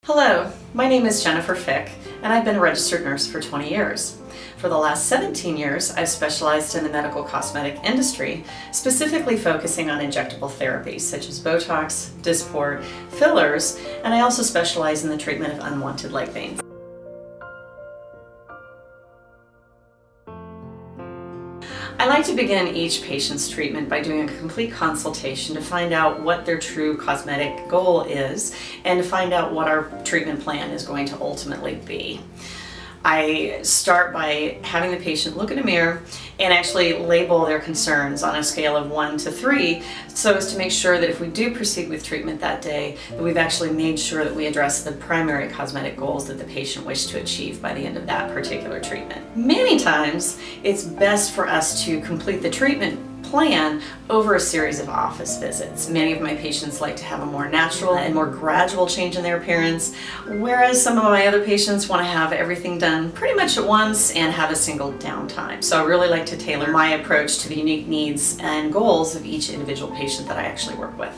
Hello, my name is Jennifer Fick, and I've been a registered nurse for 20 years. For the last 17 years, I've specialized in the medical cosmetic industry, specifically focusing on injectable therapies such as Botox, Dysport, fillers, and I also specialize in the treatment of unwanted leg veins. I like to begin each patient's treatment by doing a complete consultation to find out what their true cosmetic goal is and to find out what our treatment plan is going to ultimately be. I start by having the patient look in a mirror and actually label their concerns on a scale of 1 to 3 so as to make sure that if we do proceed with treatment that day, that we've actually made sure that we address the primary cosmetic goals that the patient wished to achieve by the end of that particular treatment. Many times, it's best for us to complete the treatment plan over a series of office visits. Many of my patients like to have a more natural and more gradual change in their appearance, whereas some of my other patients want to have everything done pretty much at once and have a single downtime. So I really like to tailor my approach to the unique needs and goals of each individual patient that I actually work with.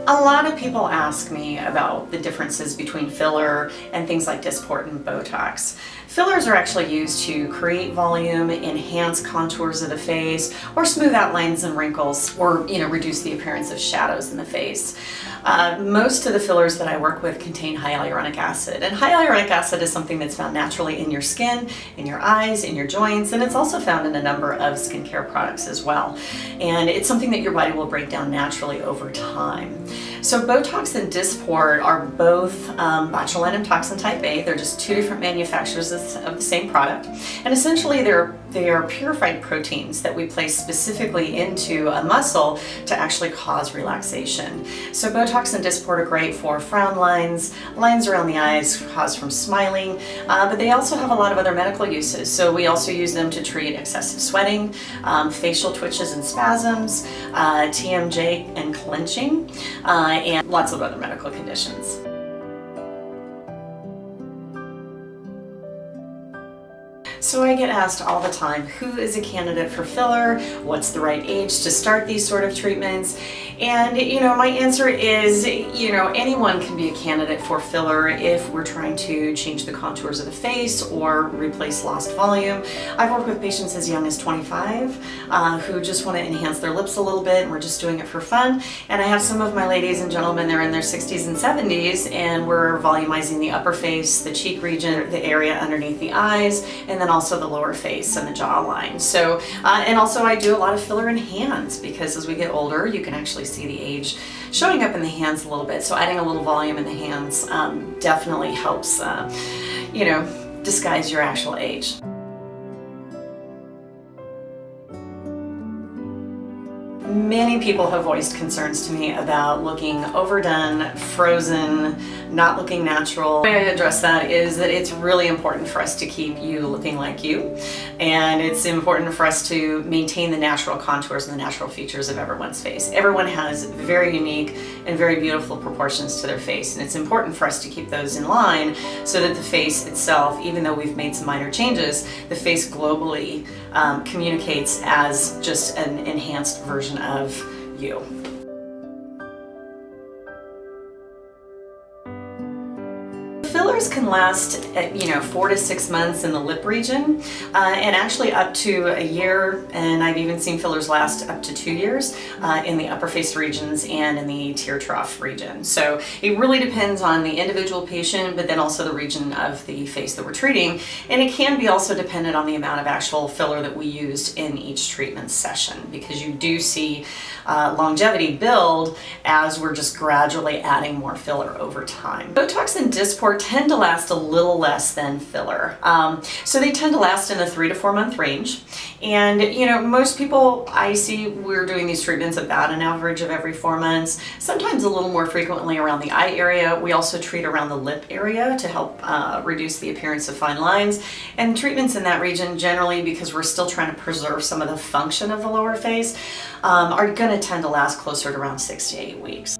A lot of people ask me about the differences between filler and things like Dysport and Botox. Fillers are actually used to create volume, enhance contours of the face, or smooth out lines and wrinkles, or reduce the appearance of shadows in the face. Most of the fillers that I work with contain hyaluronic acid, and hyaluronic acid is something that's found naturally in your skin, in your eyes, in your joints, and it's also found in a number of skincare products as well. And it's something that your body will break down naturally over time. So Botox and Dysport are both botulinum toxin type A. They're just two different manufacturers of the same product. And essentially they are purified proteins that we place specifically into a muscle to actually cause relaxation. So Botox and Dysport are great for frown lines, lines around the eyes caused from smiling, but they also have a lot of other medical uses. So we also use them to treat excessive sweating, facial twitches and spasms, TMJ and clenching, and lots of other medical conditions. So I get asked all the time, who is a candidate for filler? What's the right age to start these sort of treatments? And my answer is, anyone can be a candidate for filler if we're trying to change the contours of the face or replace lost volume. I've worked with patients as young as 25 who just want to enhance their lips a little bit, and we're just doing it for fun. And I have some of my ladies and gentlemen, they're in their 60s and 70s, and we're volumizing the upper face, the cheek region, the area underneath the eyes, and then also the lower face and the jawline. So, and also I do a lot of filler in hands, because as we get older, you can actually see the age showing up in the hands a little bit. So adding a little volume in the hands definitely helps, disguise your actual age. Many people have voiced concerns to me about looking overdone, frozen, not looking natural. The way I address that is that it's really important for us to keep you looking like you, and it's important for us to maintain the natural contours and the natural features of everyone's face. Everyone has very unique and very beautiful proportions to their face, and it's important for us to keep those in line so that the face itself, even though we've made some minor changes, the face globally communicates as just an enhanced version of you. Fillers can last 4 to 6 months in the lip region, and actually up to a year, and I've even seen fillers last up to 2 years in the upper face regions and in the tear trough region. So it really depends on the individual patient, but then also the region of the face that we're treating, and it can be also dependent on the amount of actual filler that we used in each treatment session, because you do see longevity build as we're just gradually adding more filler over time. Botox and Dysport tend to last a little less than filler. So they tend to last in the 3 to 4 month range. And most people I see, we're doing these treatments about an average of every 4 months, sometimes a little more frequently around the eye area. We also treat around the lip area to help reduce the appearance of fine lines. And treatments in that region generally, because we're still trying to preserve some of the function of the lower face, are going to tend to last closer to around 6 to 8 weeks.